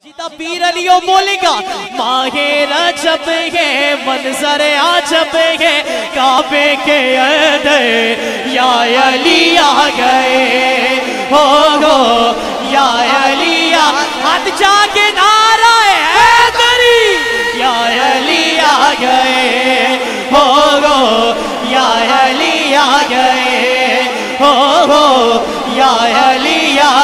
جیتا پیر علیو بولے گا ماہ رجب ہے منظر عجب ہے کعبے کے اندر یا علی آ گئے ہو یا علی ہاتھ جا کے نعرہ حیدری یا علی آ گئے ہو یا علی آ گئے ہو یا علی آ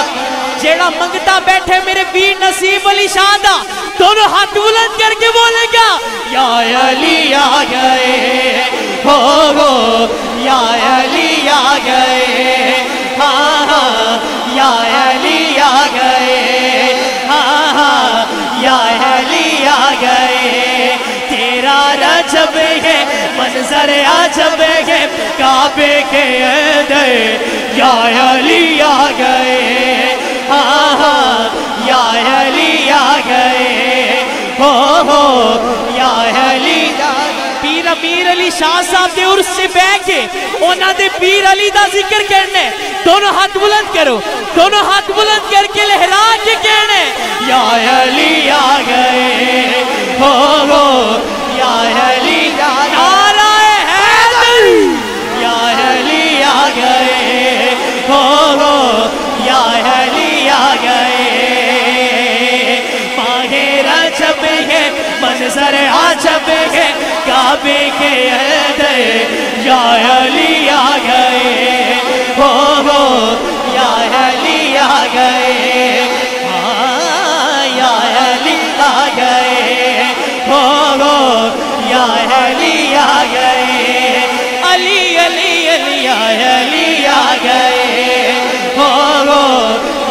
جیڑا منگتا بیٹھے میرے ویر نصیب علی شاہ دا دونوں ہاتھ بلند کر کے بولے گا یا علی آ گئے ہو یا علی آ گئے ہاں ہاں یا علی آ گئے ہاں ہاں یا علی آ گئے تیرا رجب ہے منظر عجب ہے کعبے کے اندر یا علی آ گئے ہاں ہاں یا علی آ گئے ہو یا علی پیر امیر علی شاہ صاحب دے عرص سے بہ کے اونا دے پیر علی دا ذکر کرنے دونوں ہاتھ بلند کرو دونوں ہاتھ بلند کر کے لہرا کے کہنے یا علی آ گئے ہو یا علی نعرہ حیدر یا علی آ گئے ہو یا علی آ گئے ماہ رجب ہے منظر عجب ہے کعبے کے اندر یا علی آ گئے ہو یا علی آ گئے ہاں یا علی آ گئے ہو یا علی آ گئے علی علی علی علی آ گئے ہو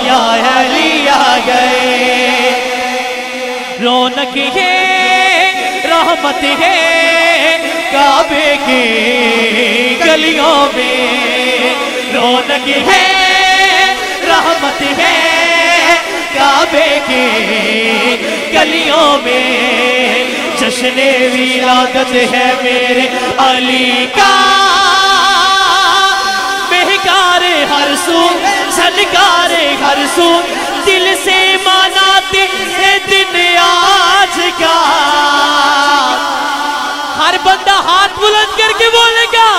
یا علی آ گئے رونق ہے رحمت ہے کعبے کی گلیوں میں رونق ہے رحمت ہے کعبے کی گلیوں میں جشن ولادت ہے میرے علی کا مہکار ہر سو سنکار ہر سو دل سے مناتے ہیں دن آج کا ہر بندہ ہاتھ بلند کر کے بولے گا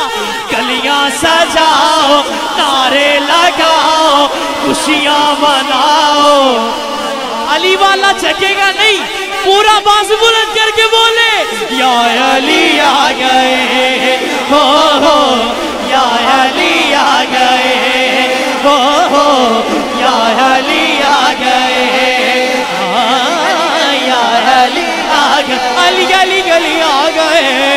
گلیاں سجاؤ نعرے لگاؤ خوشیاں مناؤ علی والا چکے گا نہیں پورا بازو بلند کر کے بولے یا علی آ گئے ہو یا علی آ گئے ہو یا علی آ گئے ہاں یا علی آ گئے علی علی علی آ گئے